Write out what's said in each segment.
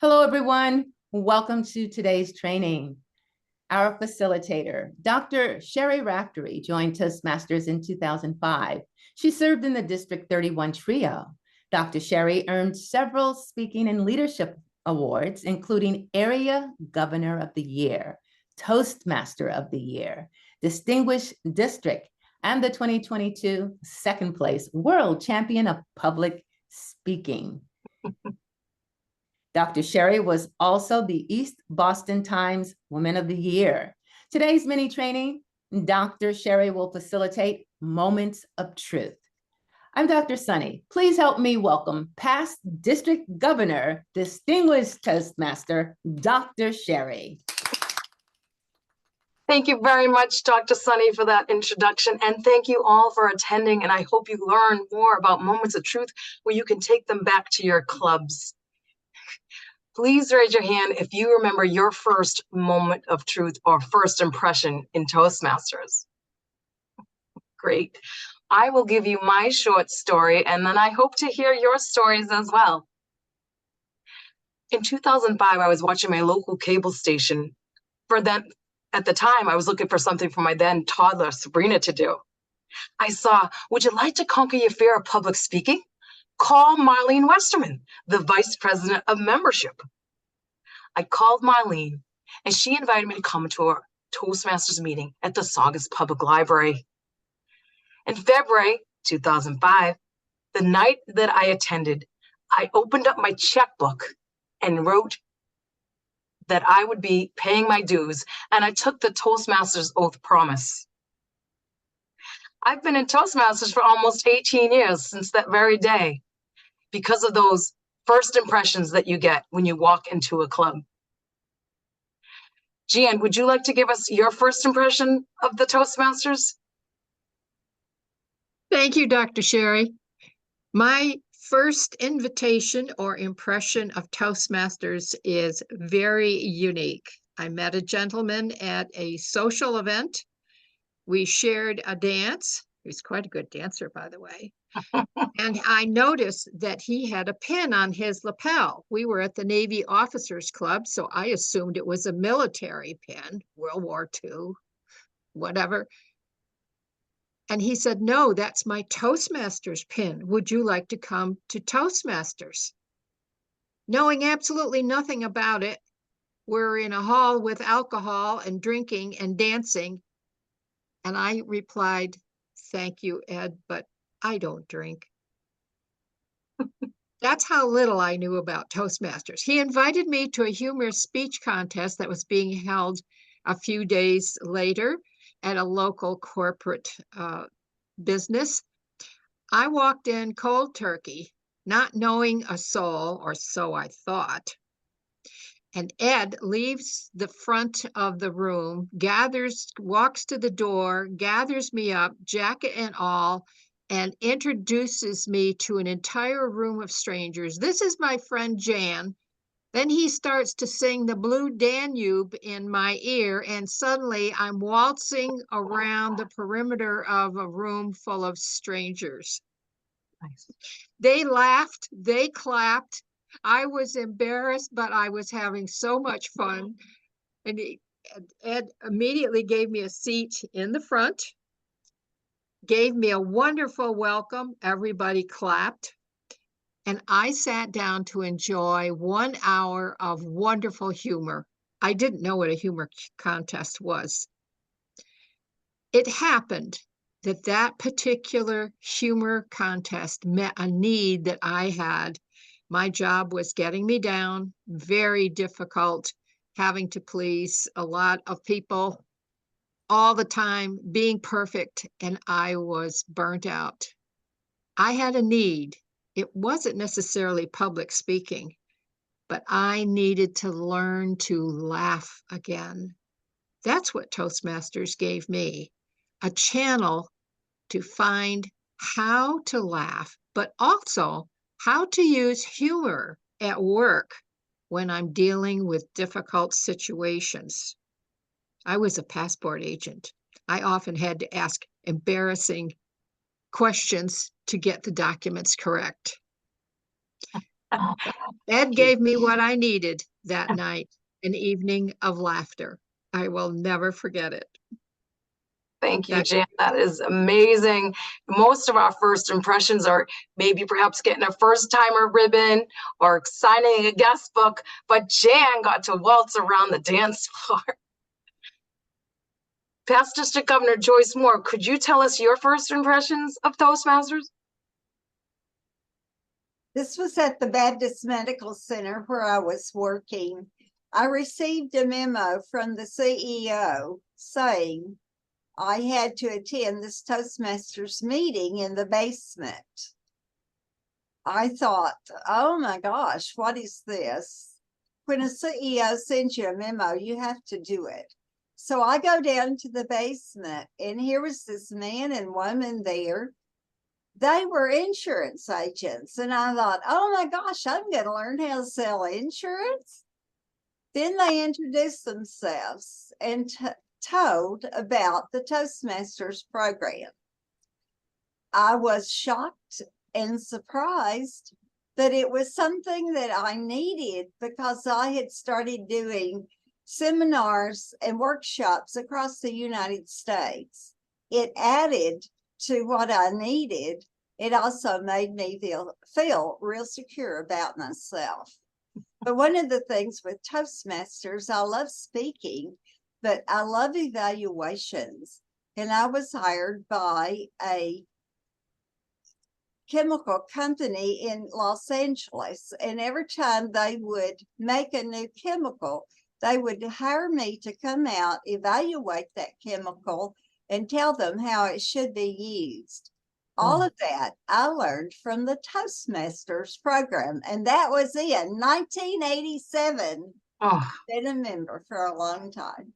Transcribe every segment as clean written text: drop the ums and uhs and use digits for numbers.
Hello, everyone. Welcome to today's training. Our facilitator, Dr. Sherri Raftery, joined Toastmasters in 2005. She served in the District 31 trio. Dr. Sherri earned several speaking and leadership awards, including Area Governor of the Year, Toastmaster of the Year, Distinguished District, and the 2022 second place World Champion of Public Speaking. Dr. Sherri was also the East Boston Times Woman of the Year. Today's mini training, Dr. Sherri will facilitate Moments of Truth. I'm Dr. Sunny. Please help me welcome past District Governor, Distinguished Toastmaster, Dr. Sherri. Thank you very much, Dr. Sunny, for that introduction. And thank you all for attending. And I hope you learn more about Moments of Truth where you can take them back to your clubs. Please raise your hand if you remember your first moment of truth or first impression in Toastmasters. Great. I will give you my short story, and then I hope to hear your stories as well. In 2005, I was watching my local cable station. At the time, I was looking for something for my then toddler, Sabrina, to do. I saw, would you like to conquer your fear of public speaking? Call Marlene Westerman, the Vice President of Membership. I called Marlene, and she invited me to come to a Toastmasters meeting at the Saugus Public Library. In February 2005, the night that I attended, I opened up my checkbook and wrote that I would be paying my dues, and I took the Toastmasters oath promise. I've been in Toastmasters for almost 18 years since that very day, because of those first impressions that you get when you walk into a club. Jan, would you like to give us your first impression of the Toastmasters? Thank you, Dr. Sherri. My first invitation or impression of Toastmasters is very unique. I met a gentleman at a social event. We shared a dance. He was quite a good dancer, by the way. And I noticed that he had a pin on his lapel. We were at the Navy Officers Club, so I assumed it was a military pin, World War II, whatever. And he said, no, that's my Toastmasters pin. Would you like to come to Toastmasters? Knowing absolutely nothing about it, we're in a hall with alcohol and drinking and dancing. And I replied, thank you, Ed, but I don't drink. That's how little I knew about Toastmasters. He invited me to a humorous speech contest that was being held a few days later at a local corporate business. I walked in cold turkey, not knowing a soul, or so I thought. And Ed leaves the front of the room, walks to the door, gathers me up, jacket and all, and introduces me to an entire room of strangers. This is my friend Jan. Then he starts to sing the Blue Danube in my ear, and suddenly I'm waltzing around the perimeter of a room full of strangers. Nice. They laughed, they clapped. I was embarrassed, but I was having so much fun. And Ed immediately gave me a seat in the front, gave me a wonderful welcome. Everybody clapped. And I sat down to enjoy 1 hour of wonderful humor. I didn't know what a humor contest was. It happened that that particular humor contest met a need that I had. My job was getting me down, very difficult, having to please a lot of people all the time, being perfect, and I was burnt out. I had a need. It wasn't necessarily public speaking, but I needed to learn to laugh again. That's what Toastmasters gave me, a channel to find how to laugh, but also how to use humor at work when I'm dealing with difficult situations. I was a passport agent. I often had to ask embarrassing questions to get the documents correct. Ed gave me what I needed that night, an evening of laughter. I will never forget it. Thank you, Back to Jan. That is amazing. Most of our first impressions are maybe perhaps getting a first timer ribbon or signing a guest book, but Jan got to waltz around the dance floor. Past District Governor Joyce Moore, could you tell us your first impressions of Toastmasters? This was at the Baptist Medical Center where I was working. I received a memo from the CEO saying I had to attend this Toastmasters meeting in the basement. I thought, oh my gosh, what is this? When a CEO sends you a memo, you have to do it. So I go down to the basement, and here was this man and woman there. They were insurance agents, and I thought, oh my gosh, I'm going to learn how to sell insurance. Then they introduced themselves and told about the Toastmasters program. I was shocked and surprised that it was something that I needed because I had started doing seminars and workshops across the United States. It added to what I needed. It also made me feel real secure about myself. But one of the things with Toastmasters, I love speaking, but I love evaluations. And I was hired by a chemical company in Los Angeles. And every time they would make a new chemical, they would hire me to come out, evaluate that chemical, and tell them how it should be used. All of that I learned from the Toastmasters program, and that was in 1987. Oh. Been a member for a long time.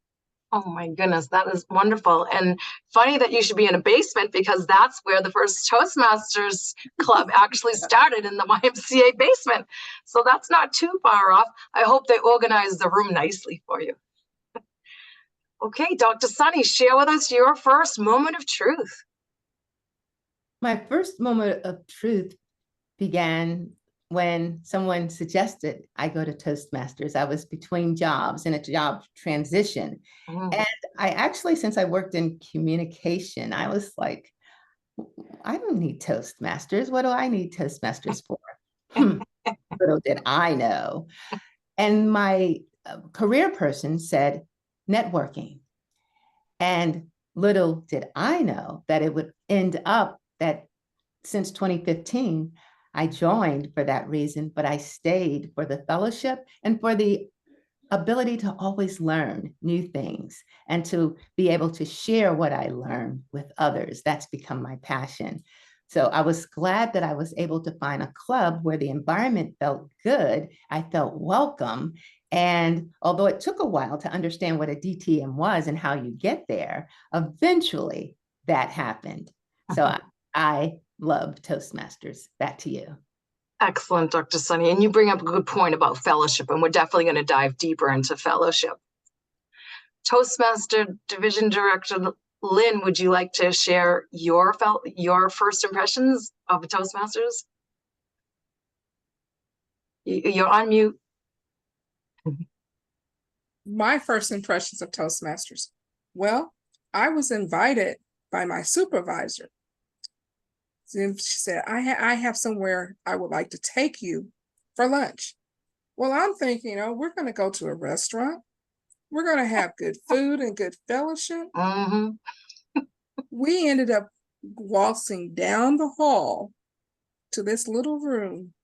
Oh my goodness, that is wonderful. And funny that you should be in a basement because that's where the first Toastmasters club actually started, in the YMCA basement. So that's not too far off. I hope they organized the room nicely for you. Okay, Dr. Sunny, share with us your first moment of truth. My first moment of truth began when someone suggested I go to Toastmasters. I was between jobs in a job transition. And I actually, since I worked in communication, I was like, I don't need Toastmasters. What do I need Toastmasters for? Little did I know. And my career person said, networking. And little did I know that it would end up that since 2015, I joined for that reason, but I stayed for the fellowship and for the ability to always learn new things and to be able to share what I learned with others. That's become my passion. So I was glad that I was able to find a club where the environment felt good. I felt welcome. And although it took a while to understand what a DTM was and how you get there, eventually that happened. So I love Toastmasters. Back to you. Excellent, Dr. Sunny. And you bring up a good point about fellowship, and we're definitely going to dive deeper into fellowship. Toastmaster Division Director Lynn, would you like to share your first impressions of Toastmasters? You're on mute. My first impressions of Toastmasters. Well, I was invited by my supervisor. She said, I have somewhere I would like to take you for lunch. Well, I'm thinking, we're going to go to a restaurant. We're going to have good food and good fellowship. We ended up waltzing down the hall to this little room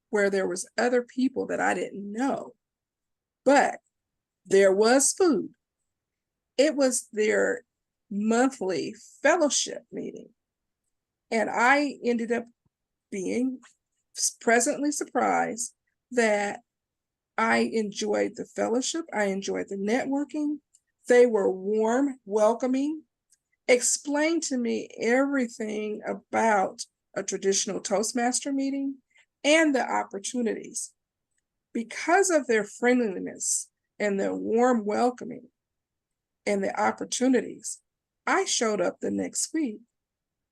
where there was other people that I didn't know, but there was food. It was their monthly fellowship meeting. And I ended up being pleasantly surprised that I enjoyed the fellowship. I enjoyed the networking. They were warm, welcoming, explained to me everything about a traditional Toastmaster meeting and the opportunities. Because of their friendliness and their warm welcoming and the opportunities, I showed up the next week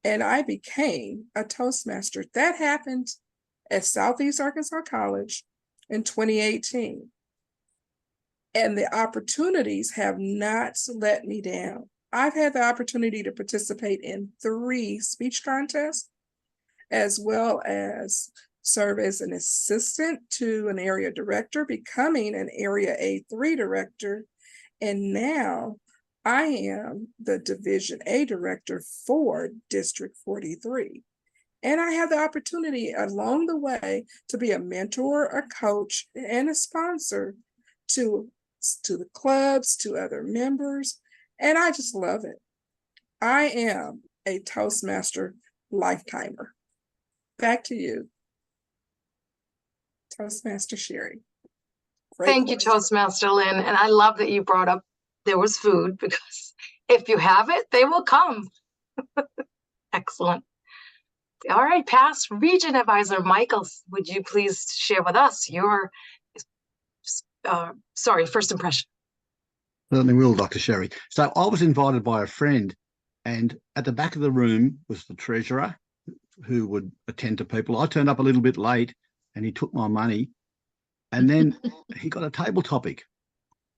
and I became a Toastmaster. That happened at Southeast Arkansas College in 2018. And the opportunities have not let me down. I've had the opportunity to participate in 3 speech contests, as well as serve as an assistant to an area director, becoming an area A3 director. And now I am the Division A director for District 43. And I have the opportunity along the way to be a mentor, a coach, and a sponsor to the clubs, to other members. And I just love it. I am a Toastmaster lifetimer. Back to you, Toastmaster Sherri. Thank you, Toastmaster Lynn. And I love that you brought up there was food, because if you have it, they will come. Excellent. All right, past region advisor Michael, would you please share with us your first impression? Certainly will, Dr. Sherri. So I was invited by a friend, and at the back of the room was the treasurer who would attend to people. I turned up a little bit late and he took my money, and then he got a table topic.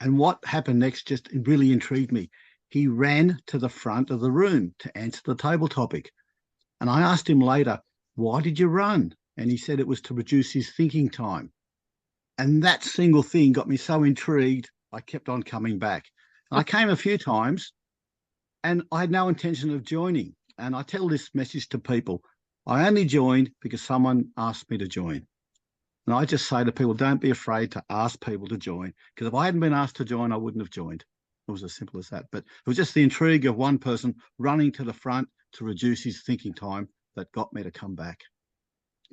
And what happened next just really intrigued me. He ran to the front of the room to answer the table topic. And I asked him later, why did you run? And he said it was to reduce his thinking time. And that single thing got me so intrigued, I kept on coming back. And I came a few times and I had no intention of joining. And I tell this message to people. I only joined because someone asked me to join. And I just say to people, don't be afraid to ask people to join, because if I hadn't been asked to join, I wouldn't have joined. It was as simple as that. But it was just the intrigue of one person running to the front to reduce his thinking time that got me to come back.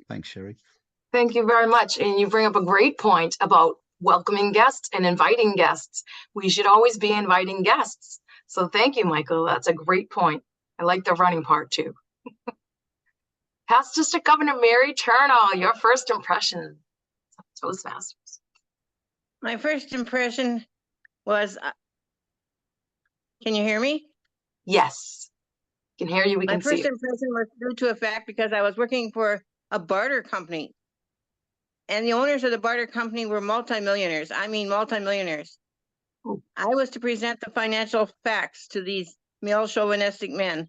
Thanks, Sherri. Thank you very much. And you bring up a great point about welcoming guests and inviting guests. We should always be inviting guests. So thank you, Michael. That's a great point. I like the running part too. Past District Governor Mary Turnall, your first impression of Toastmasters. My first impression was, can you hear me? Yes, can hear you, we My can see first you. impression was due to a fact because I was working for a barter company. And the owners of the barter company were multimillionaires. I mean, multimillionaires. Oh. I was to present the financial facts to these male chauvinistic men.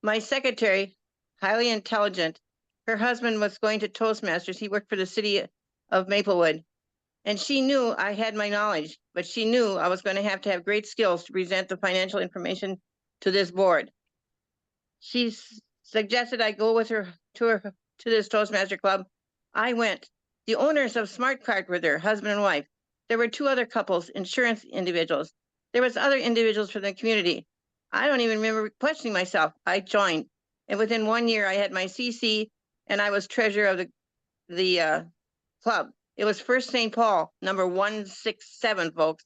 My secretary, highly intelligent, her husband was going to Toastmasters. He worked for the city of Maplewood. And she knew I had my knowledge, but she knew I was going to have great skills to present the financial information to this board. She suggested I go with her to this Toastmaster club. I went. The owners of Smart Card were there, husband and wife. There were 2 other couples, insurance individuals. There was other individuals from the community. I don't even remember questioning myself. I joined. And within 1 year, I had my CC and I was treasurer of the club. It was First St. Paul, number 167, folks.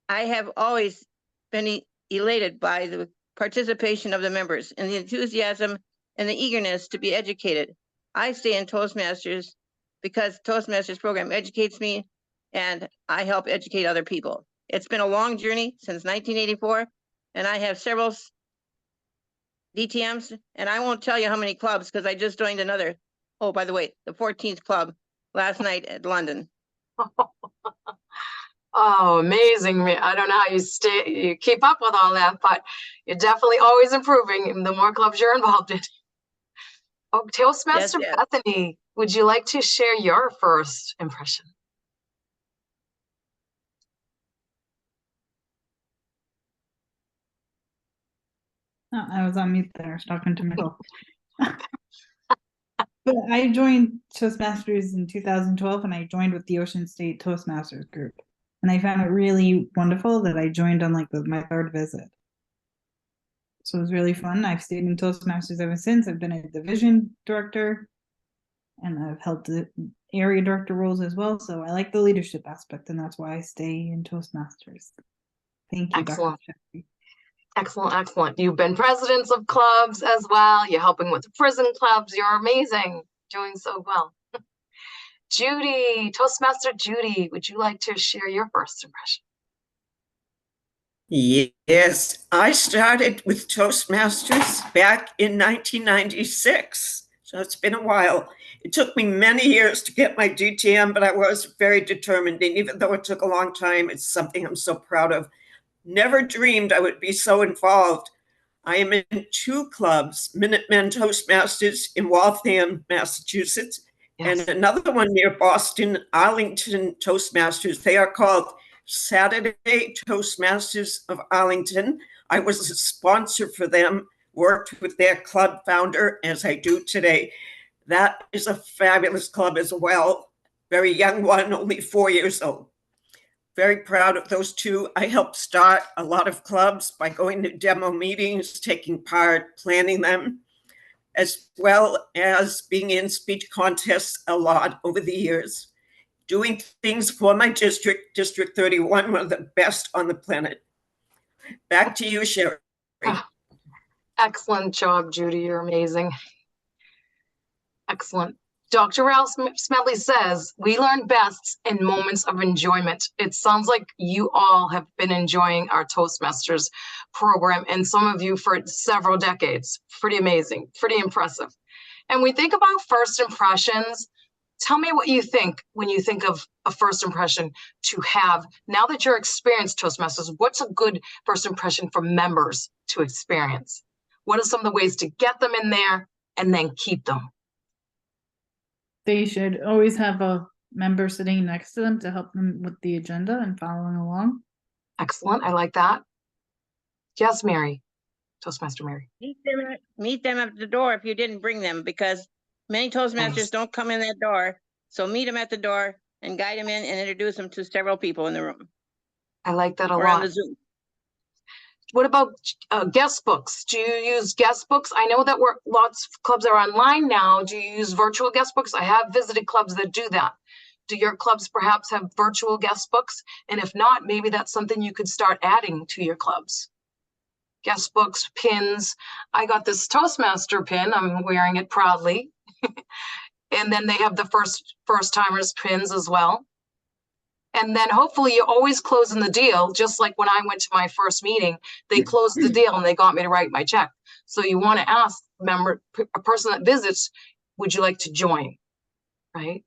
I have always been elated by the participation of the members and the enthusiasm and the eagerness to be educated. I stay in Toastmasters because Toastmasters program educates me and I help educate other people. It's been a long journey since 1984, and I have several DTMs, and I won't tell you how many clubs because I just joined another. Oh, by the way, the 14th club last night at London. Oh, amazing. I don't know how you keep up with all that, but you're definitely always improving the more clubs you're involved in. Oh, Toastmaster Yes. Bethany, would you like to share your first impression? Oh, I was on mute there. I was talking to myself. But I joined Toastmasters in 2012, and I joined with the Ocean State Toastmasters group. And I found it really wonderful that I joined on my 3rd visit. So it was really fun. I've stayed in Toastmasters ever since. I've been a division director, and I've held the area director roles as well. So I like the leadership aspect, and that's why I stay in Toastmasters. Thank you, Excellent. Dr. Sherri. Excellent, excellent. You've been presidents of clubs as well. You're helping with the prison clubs. You're amazing. Doing so well. Judy, Toastmaster Judy, would you like to share your first impression? Yes, I started with Toastmasters back in 1996, So it's been a while. It took me many years to get my DTM, but I was very determined. And even though it took a long time, it's something I'm so proud of. Never dreamed I would be so involved. I am in 2 clubs, Minutemen Toastmasters in Waltham, Massachusetts, Yes. and another one near Boston, Arlington Toastmasters. They are called Saturday Toastmasters of Arlington. I was a sponsor for them, worked with their club founder as I do today. That is a fabulous club as well. Very young one, only 4 years old. Very proud of those 2. I helped start a lot of clubs by going to demo meetings, taking part, planning them, as well as being in speech contests a lot over the years. Doing things for my district, District 31, one of the best on the planet. Back to you, Sherri. Ah, excellent job, Judy. You're amazing. Excellent. Dr. Ralph Smedley says, we learn best in moments of enjoyment. It sounds like you all have been enjoying our Toastmasters program, and some of you for several decades. Pretty amazing, pretty impressive. And we think about first impressions. Tell me what you think when you think of a first impression to have. Now that you're experienced Toastmasters, what's a good first impression for members to experience? What are some of the ways to get them in there and then keep them? They should always have a member sitting next to them to help them with the agenda and following along. Excellent. I like that. Yes, Mary. Toastmaster Mary. Meet them at the door if you didn't bring them, because many Toastmasters Nice. don't come in that door. So meet them at the door and guide them in and introduce them to several people in the room I like that a or on lot. the Zoom. What about guest books? Do you use guest books? I know that lots of clubs are online now. Do you use virtual guest books? I have visited clubs that do that. Do your clubs perhaps have virtual guest books? And if not, maybe that's something you could start adding to your clubs. Guest books, pins. I got this Toastmaster pin. I'm wearing it proudly. And then they have the first timers pins as well. And then hopefully you always close in the deal, just like when I went to my first meeting, they closed the deal and they got me to write my check. So you want to ask a person that visits, would you like to join? Right?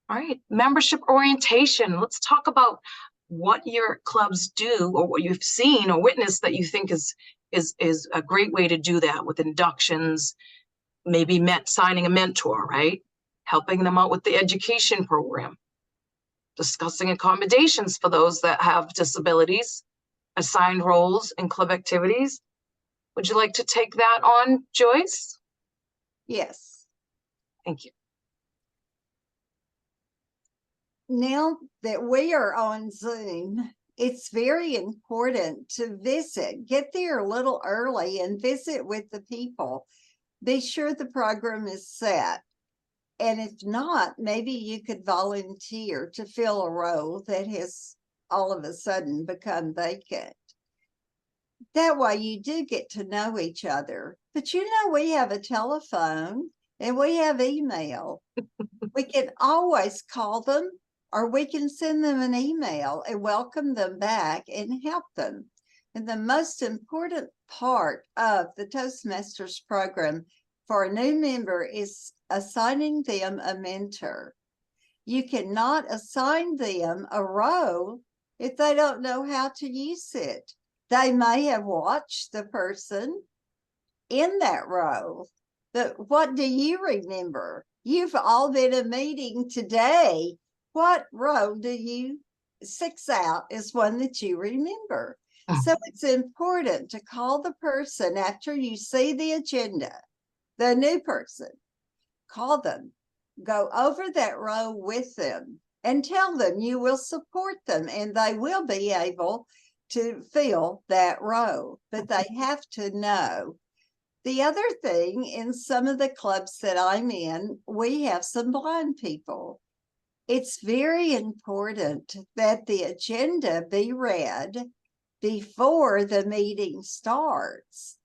All right, membership orientation. Let's talk about what your clubs do or what you've seen or witnessed that you think is a great way to do that with inductions, maybe signing a mentor, right? Helping them out with the education program. Discussing accommodations for those that have disabilities, assigned roles in club activities. Would you like to take that on, Joyce? Yes. Thank you. Now that we are on Zoom, it's very important to visit. Get there a little early and visit with the people. Be sure the program is set. And if not, maybe you could volunteer to fill a role that has all of a sudden become vacant. That way you do get to know each other. But you know, we have a telephone and we have email. We can always call them or we can send them an email and welcome them back and help them. And the most important part of the Toastmasters program for a new member is assigning them a mentor. You cannot assign them a role if they don't know how to use it. They may have watched the person in that role, but what do you remember? You've all been in a meeting today. What role do you 6 out is one that you remember? So it's important to call the person after you see the agenda, the new person, call them, go over that role with them and tell them you will support them and they will be able to fill that role, but they have to know. The other thing, in some of the clubs that I'm in, we have some blind people. It's very important that the agenda be read before the meeting starts.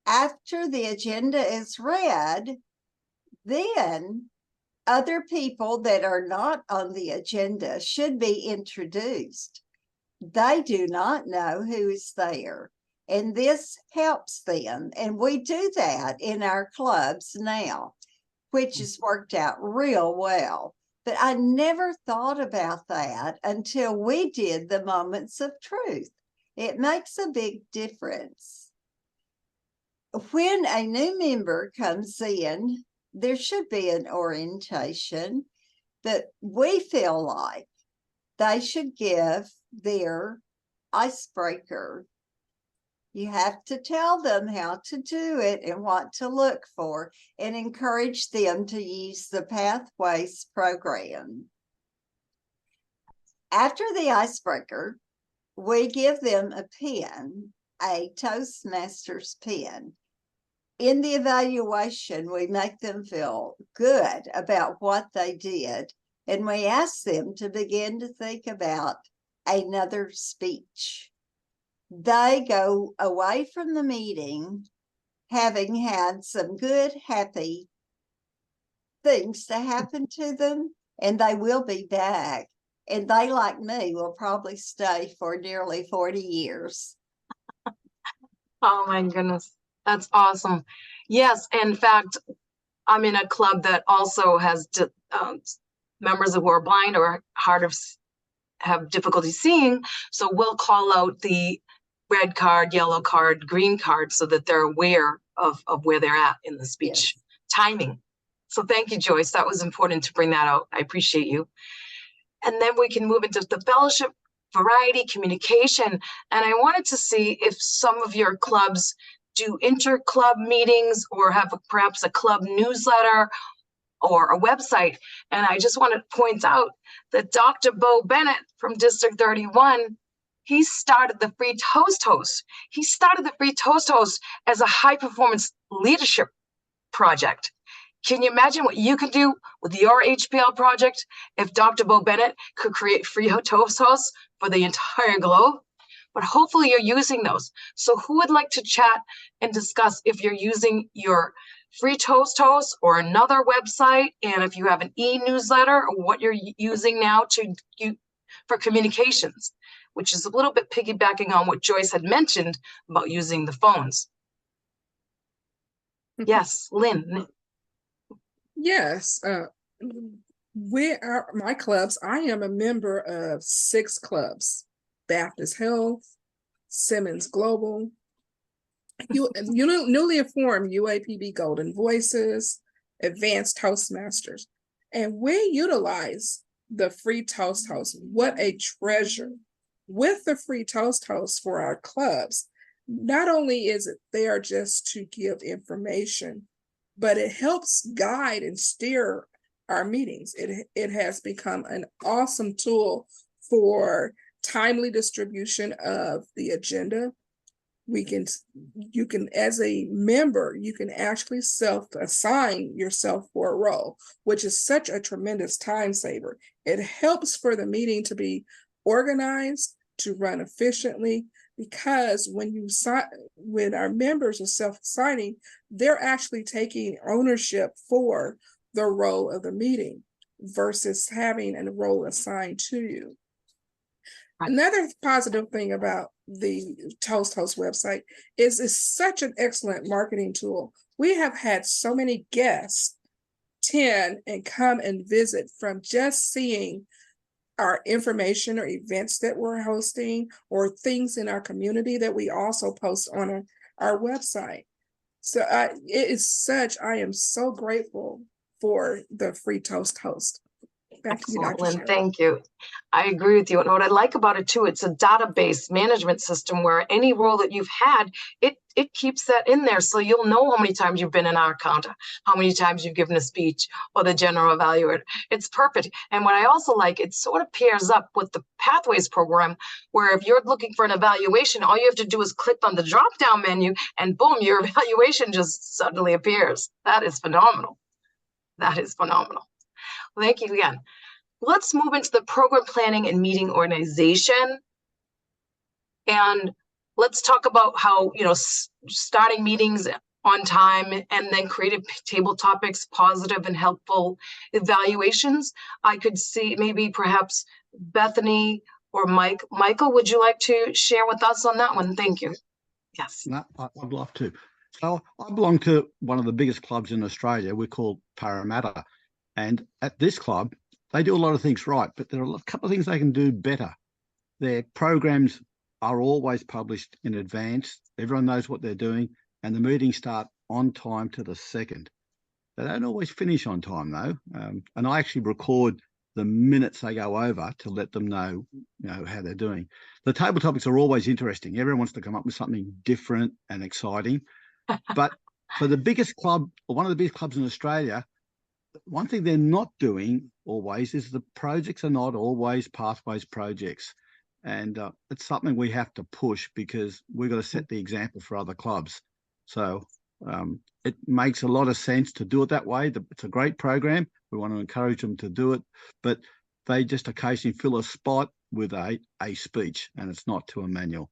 After the agenda is read, then other people that are not on the agenda should be introduced. They do not know who is there. And this helps them. And we do that in our clubs now, which has worked out real well. But I never thought about that until we did the Moments of Truth. It makes a big difference. When a new member comes in, there should be an orientation, but we feel like they should give their icebreaker. You have to tell them how to do it and what to look for, and encourage them to use the Pathways program. After the icebreaker, we give them a pen, a Toastmasters pen. In the evaluation, we make them feel good about what they did, and we ask them to begin to think about another speech. They go away from the meeting having had some good, happy things to happen to them, and they will be back. And they, like me, will probably stay for nearly 40 years. Oh my goodness, that's awesome. Yes, in fact, I'm in a club that also has members who are blind or have difficulty seeing. So we'll call out the red card, yellow card, green card, so that they're aware of where they're at in the speech timing. So thank you, Joyce. That was important to bring that out. I appreciate you. And then we can move into the fellowship, variety, communication. And I wanted to see if some of your clubs do inter-club meetings or have perhaps a club newsletter or a website. And I just want to point out that Dr. Bo Bennett from District 31, he started the Free Toast Host. He started the Free Toast Host as a high-performance leadership project. Can you imagine what you could do with your HPL project if Dr. Bo Bennett could create Free Toast Hosts for the entire globe? But hopefully you're using those. So who would like to chat and discuss if you're using your Free Toast Host or another website, and if you have an e-newsletter, or what you're using now for communications, which is a little bit piggybacking on what Joyce had mentioned about using the phones. Yes, Lynn. Yes, my clubs, I am a member of 6 clubs: Baptist Health, Simmons Global, newly formed UAPB Golden Voices, Advanced Toastmasters. And we utilize the Free Toast Host. What a treasure. With the Free Toast Host for our clubs, not only is it there just to give information, but it helps guide and steer our meetings. It has become an awesome tool for timely distribution of the agenda. You can, as a member, you can actually self-assign yourself for a role, which is such a tremendous time saver. It helps for the meeting to be organized, to run efficiently, because when our members are self-assigning, they're actually taking ownership for the role of the meeting versus having a role assigned to you. Another positive thing about the Toast Host website is it's such an excellent marketing tool. We have had so many guests attend and come and visit from just seeing our information or events that we're hosting or things in our community that we also post on our website. So I am so grateful for the Free Toast Host. Excellent, Lynn. Thank you. I agree with you. And what I like about it too, it's a database management system where any role that you've had, it keeps that in there. So you'll know how many times you've been in our counter, how many times you've given a speech or the general evaluator. It's perfect. And what I also like, it sort of pairs up with the Pathways program, where if you're looking for an evaluation, all you have to do is click on the drop-down menu and boom, your evaluation just suddenly appears. That is phenomenal. That is phenomenal. Thank you again. Let's move into the program planning and meeting organization. And let's talk about how, starting meetings on time and then creative table topics, positive and helpful evaluations. I could see maybe perhaps Bethany or Michael, would you like to share with us on that one? Thank you. Yes. No, I'd love to. So I belong to one of the biggest clubs in Australia. We're called Parramatta. And at this club, they do a lot of things right, but there are a couple of things they can do better. Their programs are always published in advance. Everyone knows what they're doing, and the meetings start on time to the second. They don't always finish on time, though. And I actually record the minutes they go over to let them know, how they're doing. The table topics are always interesting. Everyone wants to come up with something different and exciting. But for the biggest club, or one of the biggest clubs in Australia, one thing they're not doing always is the projects are not always pathways projects. And it's something we have to push because we've got to set the example for other clubs. So it makes a lot of sense to do it that way. It's a great program. We want to encourage them to do it, but they just occasionally fill a spot with a speech, and it's not to a manual.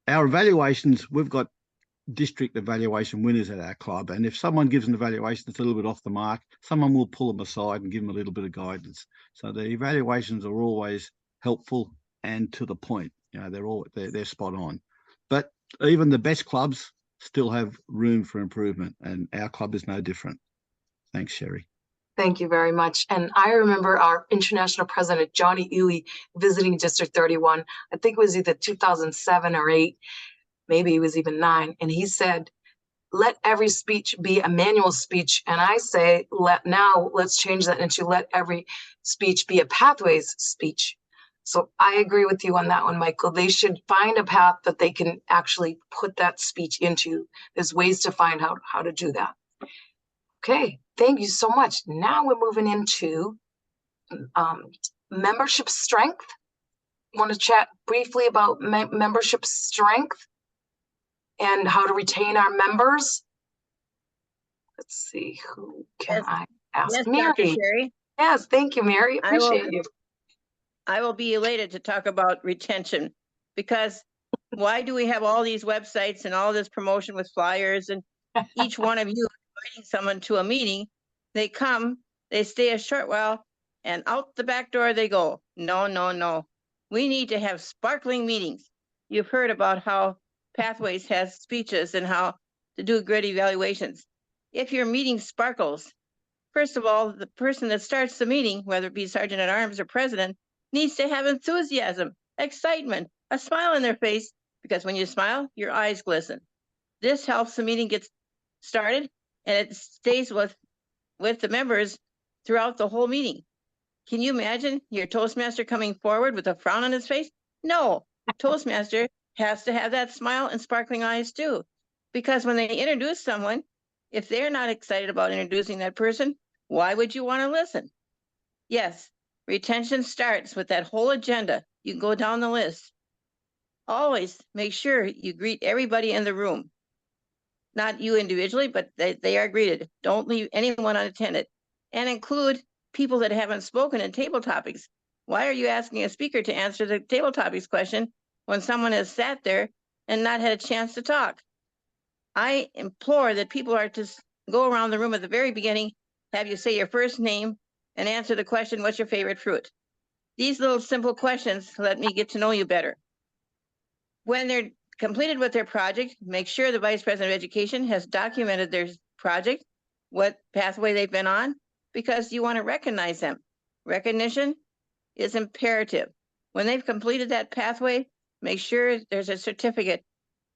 Our evaluations, we've got district evaluation winners at our club, and if someone gives an evaluation that's a little bit off the mark, someone will pull them aside and give them a little bit of guidance. So the evaluations are always helpful and to the point. They're spot on. But even the best clubs still have room for improvement, and our club is no different. Thanks, Sherri. Thank you very much. And I remember our international president, Johnny Ely, visiting District 31. I think it was either 2007 or 8, maybe it was even 9. And he said, let every speech be a manual speech. And I say, let's change that into let every speech be a pathways speech. So I agree with you on that one, Michael. They should find a path that they can actually put that speech into. There's ways to find out how to do that. Okay, thank you so much. Now we're moving into membership strength. Want to chat briefly about membership strength and how to retain our members? Let's see, who can I ask? Yes, Mary. Dr. Sherri. Yes, thank you, Mary. Appreciate you. I will be elated to talk about retention, because why do we have all these websites and all this promotion with flyers, and each one of you inviting someone to a meeting? They come, they stay a short while, and out the back door they go. No, no, no. We need to have sparkling meetings. You've heard about how Pathways has speeches and how to do grid evaluations. If your meeting sparkles, first of all, the person that starts the meeting, whether it be Sergeant at Arms or President, needs to have enthusiasm, excitement, a smile on their face, because when you smile, your eyes glisten. This helps the meeting get started, and it stays with the members throughout the whole meeting. Can you imagine your Toastmaster coming forward with a frown on his face? No, Toastmaster has to have that smile and sparkling eyes too, because when they introduce someone, if they're not excited about introducing that person, why would you want to listen? Yes, retention starts with that whole agenda. You can go down the list. Always make sure you greet everybody in the room. Not you individually, but they are greeted. Don't leave anyone unattended. And include people that haven't spoken in table topics. Why are you asking a speaker to answer the table topics question when someone has sat there and not had a chance to talk? I implore that people are to go around the room at the very beginning, have you say your first name, and answer the question, what's your favorite fruit? These little simple questions let me get to know you better. When they're completed with their project, make sure the Vice President of Education has documented their project, what pathway they've been on, because you want to recognize them. Recognition is imperative. When they've completed that pathway, make sure there's a certificate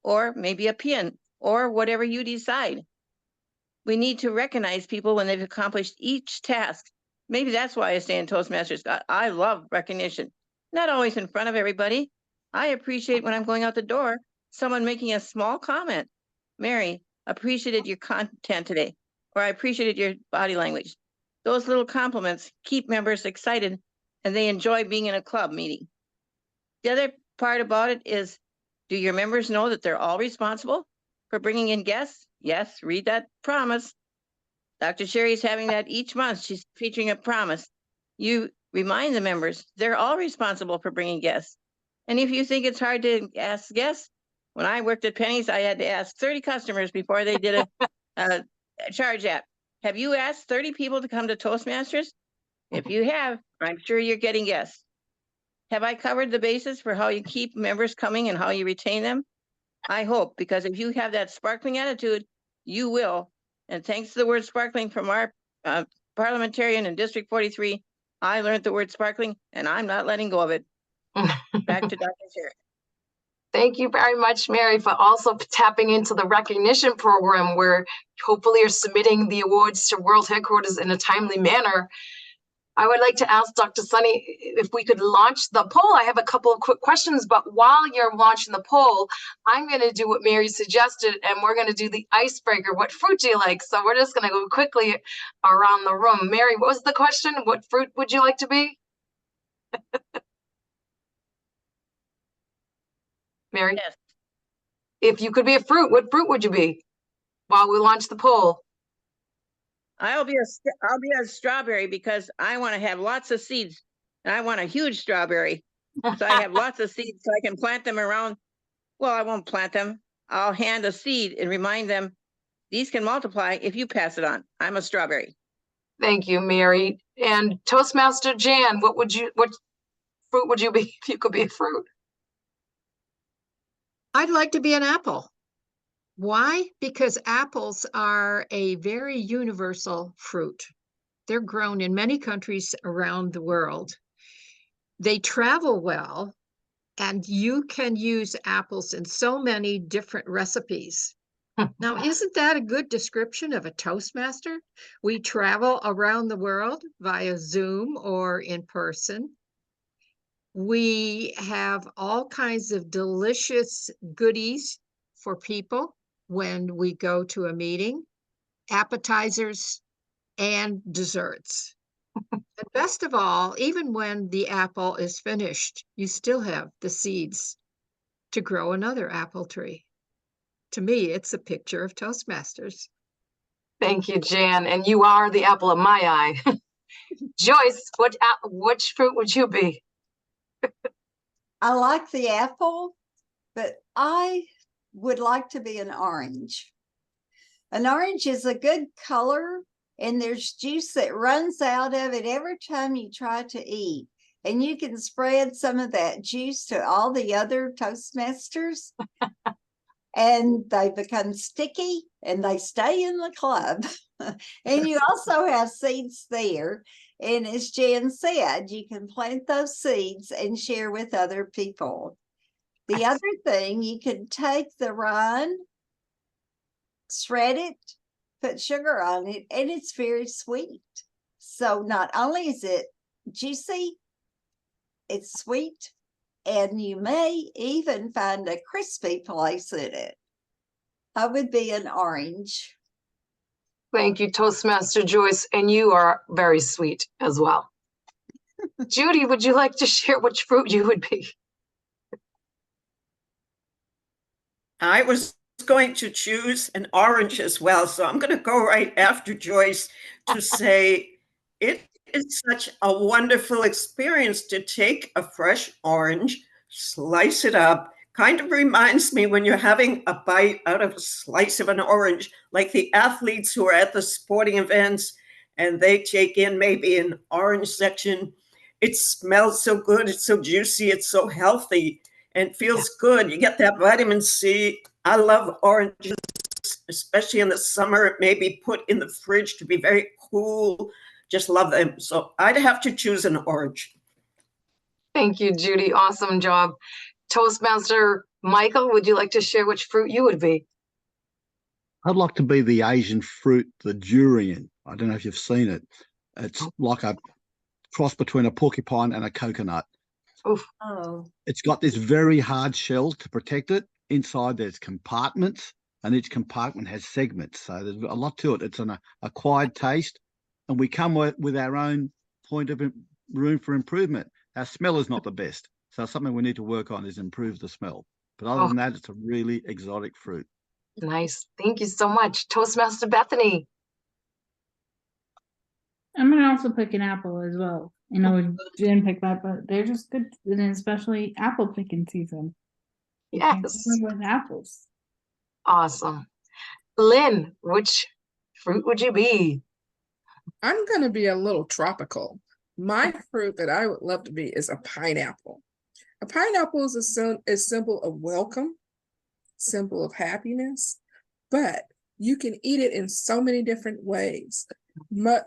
or maybe a pin or whatever you decide. We need to recognize people when they've accomplished each task. Maybe that's why I stay in Toastmasters. I love recognition. Not always in front of everybody. I appreciate when I'm going out the door, someone making a small comment. Mary, appreciated your content today, or I appreciated your body language. Those little compliments keep members excited and they enjoy being in a club meeting. The other part about it is, do your members know that they're all responsible for bringing in guests? Yes, read that promise. Dr. Sherri's having that each month. She's featuring a promise. You remind the members they're all responsible for bringing guests. And if you think it's hard to ask guests, when I worked at Penny's, I had to ask 30 customers before they did a charge app. Have you asked 30 people to come to Toastmasters? If you have, I'm sure you're getting guests. Have I covered the basis for how you keep members coming and how you retain them? I hope, because if you have that sparkling attitude, you will. And thanks to the word sparkling from our parliamentarian in District 43, I learned the word sparkling, and I'm not letting go of it. Back to Dr. Sherri. Thank you very much, Mary, for also tapping into the recognition program where hopefully you're submitting the awards to World Headquarters in a timely manner. I would like to ask Dr. Sunny if we could launch the poll. I have a couple of quick questions, but while you're launching the poll, I'm going to do what Mary suggested, and we're going to do the icebreaker. What fruit do you like? So we're just going to go quickly around the room. Mary, what was the question? What fruit would you like to be? Mary? Yes. If you could be a fruit, what fruit would you be? While we launch the poll. I'll be a strawberry because I want to have lots of seeds, and I want a huge strawberry. So I have lots of seeds so I can plant them around. Well, I won't plant them. I'll hand a seed and remind them these can multiply if you pass it on. I'm a strawberry. Thank you, Mary. And Toastmaster Jan, what fruit would you be if you could be a fruit? I'd like to be an apple. Why? Because apples are a very universal fruit. They're grown in many countries around the world. They travel well, and you can use apples in so many different recipes. Now, isn't that a good description of a Toastmaster? We travel around the world via Zoom or in person. We have all kinds of delicious goodies for people when we go to a meeting, appetizers and desserts. And best of all, even when the apple is finished, you still have the seeds to grow another apple tree. To me, it's a picture of Toastmasters. Thank you, Jan. And you are the apple of my eye. Joyce, which fruit would you be? I like the apple, but I would like to be an orange. An orange is a good color, and there's juice that runs out of it every time you try to eat. And you can spread some of that juice to all the other Toastmasters, and they become sticky and they stay in the club. And you also have seeds there. And as Jan said, you can plant those seeds and share with other people. The other thing, you can take the rind, shred it, put sugar on it, and it's very sweet. So not only is it juicy, it's sweet, and you may even find a crispy place in it. I would be an orange. Thank you, Toastmaster Joyce. And you are very sweet as well. Judy, would you like to share which fruit you would be? I was going to choose an orange as well, so I'm going to go right after Joyce to say it is such a wonderful experience to take a fresh orange, slice it up. Kind of reminds me when you're having a bite out of a slice of an orange, like the athletes who are at the sporting events and they take in maybe an orange section. It smells so good. It's so juicy. It's so healthy and feels good. You get that vitamin C. I love oranges, especially in the summer. Maybe put in the fridge to be very cool. Just love them. So I'd have to choose an orange. Thank you, Judy. Awesome job. Toastmaster Michael, would you like to share which fruit you would be? I'd like to be the Asian fruit, the durian. I don't know if you've seen it. It's like a cross between a porcupine and a coconut. Oof. Oh, It's got this very hard shell to protect it. Inside there's compartments, and each compartment has segments. So there's a lot to it. It's an acquired taste, and we come with our own point of room for improvement. Our smell is not the best. So something we need to work on is improve the smell. But other than that, it's a really exotic fruit. Nice. Thank you so much. Toastmaster Bethany. I'm gonna also pick an apple as well. I know Jen picked that, but they're just good, and especially apple picking season. You can't Yes. go wrong with apples. Awesome. Lynn, which fruit would you be? I'm going to be a little tropical. My fruit that I would love to be is a pineapple. A pineapple is a symbol of welcome, symbol of happiness, but you can eat it in so many different ways.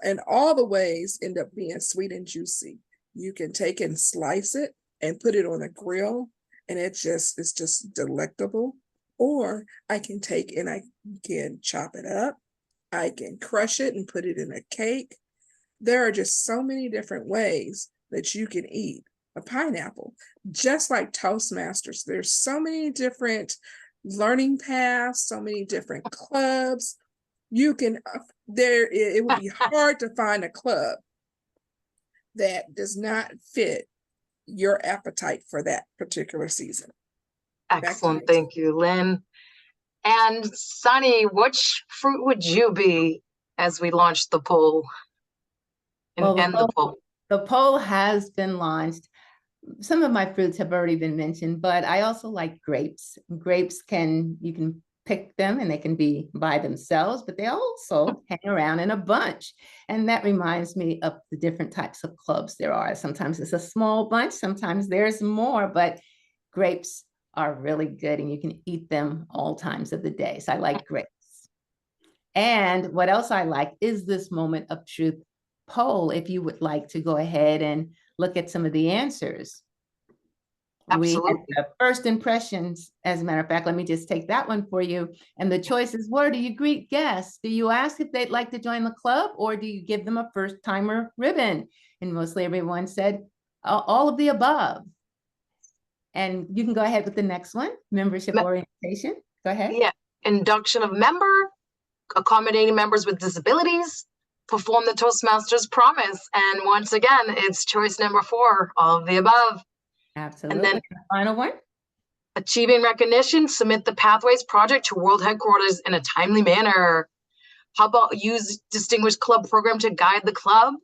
And all the ways end up being sweet and juicy. You can take and slice it and put it on a grill, and it's just delectable. Or I can take and I can chop it up. I can crush it and put it in a cake. There are just so many different ways that you can eat a pineapple. Just like Toastmasters, there's so many different learning paths, so many different clubs. You can, it would be hard to find a club that does not fit your appetite for that particular season. Excellent. Thank you, Lynn. And Sunny, which fruit would you be as we launch the poll and Well, end the poll? The poll has been launched. Some of my fruits have already been mentioned, but I also like grapes. Grapes you can pick them and they can be by themselves, but they also hang around in a bunch. And that reminds me of the different types of clubs there are. Sometimes it's a small bunch, sometimes there's more, but grapes are really good and you can eat them all times of the day. So I like grapes. And what else I like is this moment of truth poll. If you would like to go ahead and look at some of the answers. Absolutely. We had first impressions. As a matter of fact, let me just take that one for you. And the choices were, do you greet guests? Do you ask if they'd like to join the club, or do you give them a first timer ribbon? And mostly everyone said all of the above. And you can go ahead with the next one, membership orientation. Go ahead. Yeah, induction of member, accommodating members with disabilities, perform the Toastmasters promise. And once again, it's choice number 4, all of the above. Absolutely. And then the final one. Achieving recognition, submit the Pathways project to World Headquarters in a timely manner. How about use distinguished club program to guide the club?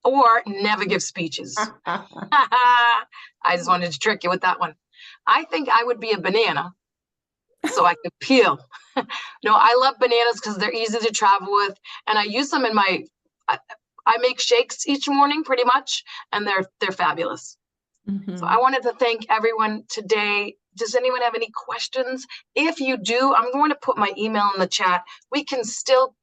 Or never give speeches. I just wanted to trick you with that one. I think I would be a banana so I could peel. No, I love bananas because they're easy to travel with, and I use them in my, I make shakes each morning pretty much, and they're fabulous. Mm-hmm. So I wanted to thank everyone today. Does anyone have any questions? If you do, I'm going to put my email in the chat. We can still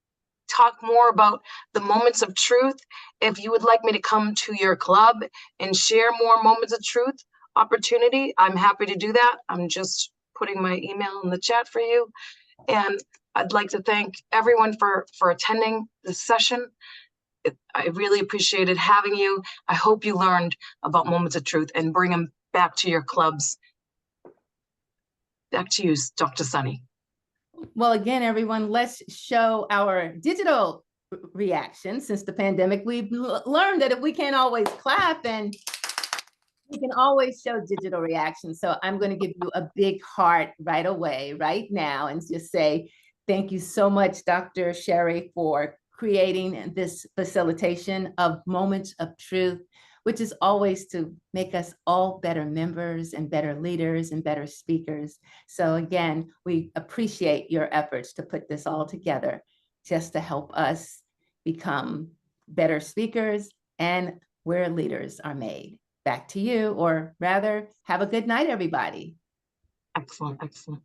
talk more about the moments of truth. If you would like me to come to your club and share more moments of truth opportunity, I'm happy to do that. I'm just putting my email in the chat for you. And I'd like to thank everyone for attending this session. I really appreciated having you. I hope you learned about moments of truth and bring them back to your clubs. Back to you, Dr. Sunny. Well, again, everyone, let's show our digital reaction. Since the pandemic, we've learned that if we can't always clap, and we can always show digital reaction. So I'm going to give you a big heart right away, right now, and just say, thank you so much, Dr. Sherri, for creating this facilitation of moments of truth, which is always to make us all better members and better leaders and better speakers. So again, we appreciate your efforts to put this all together just to help us become better speakers and where leaders are made. Back to you, or rather, have a good night, everybody. Excellent, excellent.